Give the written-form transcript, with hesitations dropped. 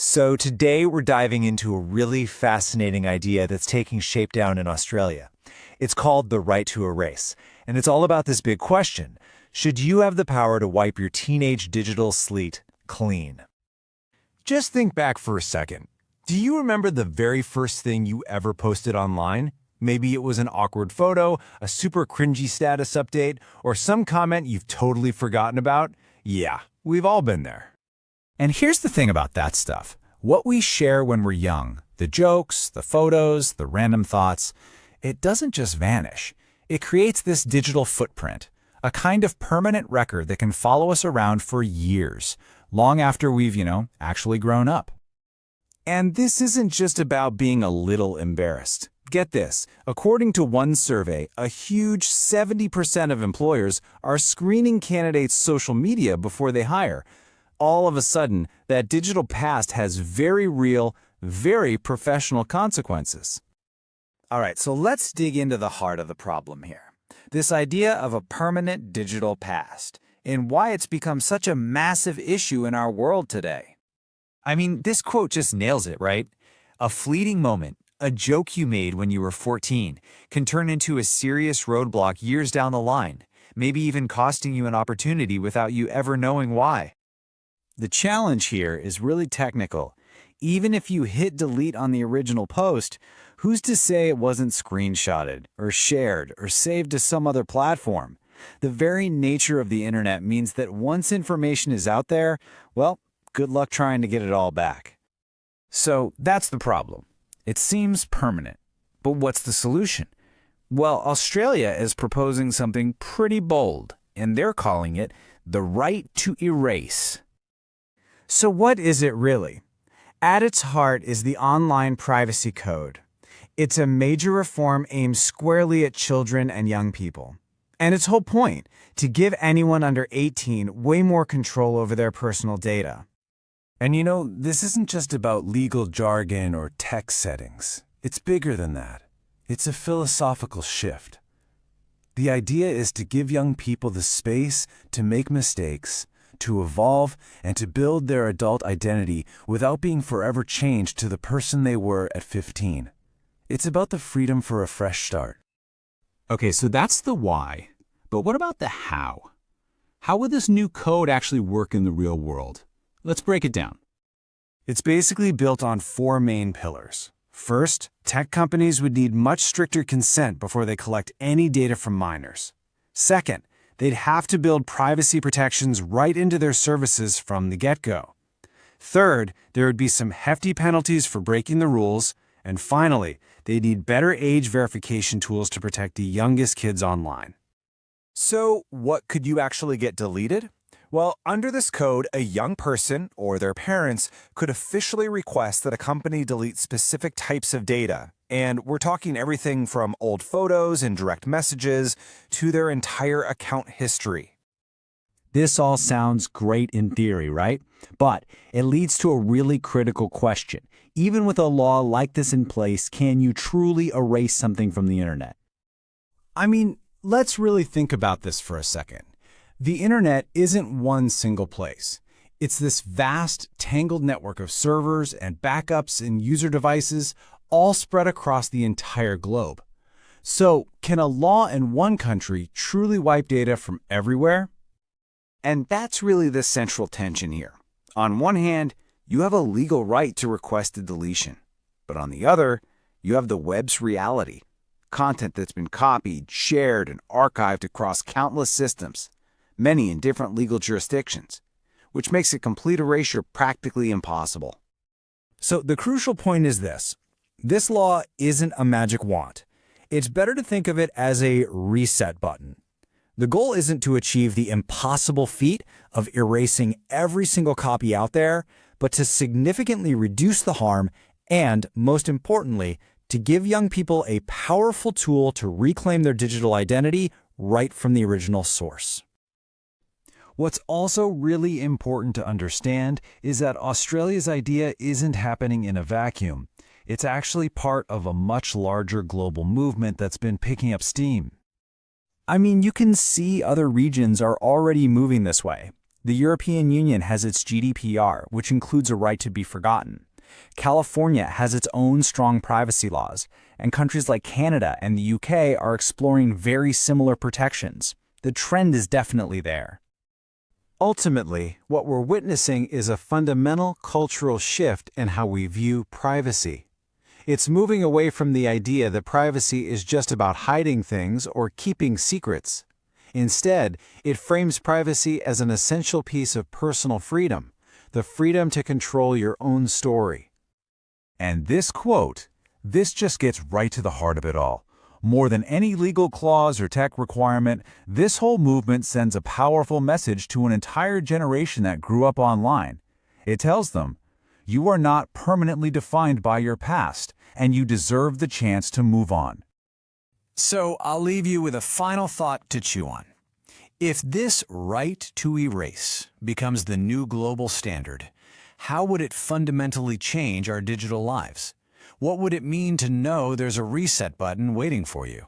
So today we're diving into a really fascinating idea that's taking shape down in Australia. It's called the right to erase, and it's all about this big question. Should you have the power to wipe your teenage digital slate clean? Just think back for a second. Do you remember the very first thing you ever posted online? Maybe it was an awkward photo, a super cringy status update, or some comment you've totally forgotten about? Yeah, we've all been there. And here's the thing about that stuff. What we share when we're young, the jokes, the photos, the random thoughts, it doesn't just vanish. It creates this digital footprint, a kind of permanent record that can follow us around for years, long after we've, actually grown up. And this isn't just about being a little embarrassed. Get this, according to one survey, a huge 70% of employers are screening candidates' social media before they hire. All of a sudden, that digital past has very real, very professional consequences. All right, so let's dig into the heart of the problem here. This idea of a permanent digital past and why it's become such a massive issue in our world today. I mean, this quote just nails it, right? A fleeting moment, a joke you made when you were 14, can turn into a serious roadblock years down the line, maybe even costing you an opportunity without you ever knowing why. The challenge here is really technical. Even if you hit delete on the original post, who's to say it wasn't screenshotted or shared or saved to some other platform? The very nature of the internet means that once information is out there, well, good luck trying to get it all back. So that's the problem. It seems permanent. But what's the solution? Well, Australia is proposing something pretty bold, and they're calling it the right to erase. So what is it really? At its heart is the Online Privacy Code. It's a major reform aimed squarely at children and young people. And its whole point, to give anyone under 18 way more control over their personal data. And this isn't just about legal jargon or text settings. It's bigger than that. It's a philosophical shift. The idea is to give young people the space to make mistakes, to evolve, and to build their adult identity without being forever changed to the person they were at 15. It's about the freedom for a fresh start. Okay, so that's the why. But what about the how? How would this new code actually work in the real world? Let's break it down. It's basically built on four main pillars. First, tech companies would need much stricter consent before they collect any data from minors. Second, they'd have to build privacy protections right into their services from the get-go. Third, there would be some hefty penalties for breaking the rules. And finally, they'd need better age verification tools to protect the youngest kids online. So what could you actually get deleted? Well, under this code, a young person or their parents could officially request that a company delete specific types of data. And we're talking everything from old photos and direct messages to their entire account history. This all sounds great in theory, right? But it leads to a really critical question. Even with a law like this in place, can you truly erase something from the internet? I mean, let's really think about this for a second. The internet isn't one single place. It's this vast, tangled network of servers and backups and user devices all spread across the entire globe. So, can a law in one country truly wipe data from everywhere? And that's really the central tension here. On one hand, you have a legal right to request a deletion. But on the other, you have the web's reality. Content that's been copied, shared, and archived across countless systems, many in different legal jurisdictions, which makes a complete erasure practically impossible. So the crucial point is this. This law isn't a magic wand. It's better to think of it as a reset button. The goal isn't to achieve the impossible feat of erasing every single copy out there, but to significantly reduce the harm and, most importantly, to give young people a powerful tool to reclaim their digital identity right from the original source. What's also really important to understand is that Australia's idea isn't happening in a vacuum. It's actually part of a much larger global movement that's been picking up steam. I mean, you can see other regions are already moving this way. The European Union has its GDPR, which includes a right to be forgotten. California has its own strong privacy laws, and countries like Canada and the UK are exploring very similar protections. The trend is definitely there. Ultimately, what we're witnessing is a fundamental cultural shift in how we view privacy. It's moving away from the idea that privacy is just about hiding things or keeping secrets. Instead, it frames privacy as an essential piece of personal freedom, the freedom to control your own story. And this quote, this just gets right to the heart of it all. More than any legal clause or tech requirement, this whole movement sends a powerful message to an entire generation that grew up online. It tells them, you are not permanently defined by your past, and you deserve the chance to move on. So I'll leave you with a final thought to chew on. If this right to erase becomes the new global standard, how would it fundamentally change our digital lives? What would it mean to know there's a reset button waiting for you?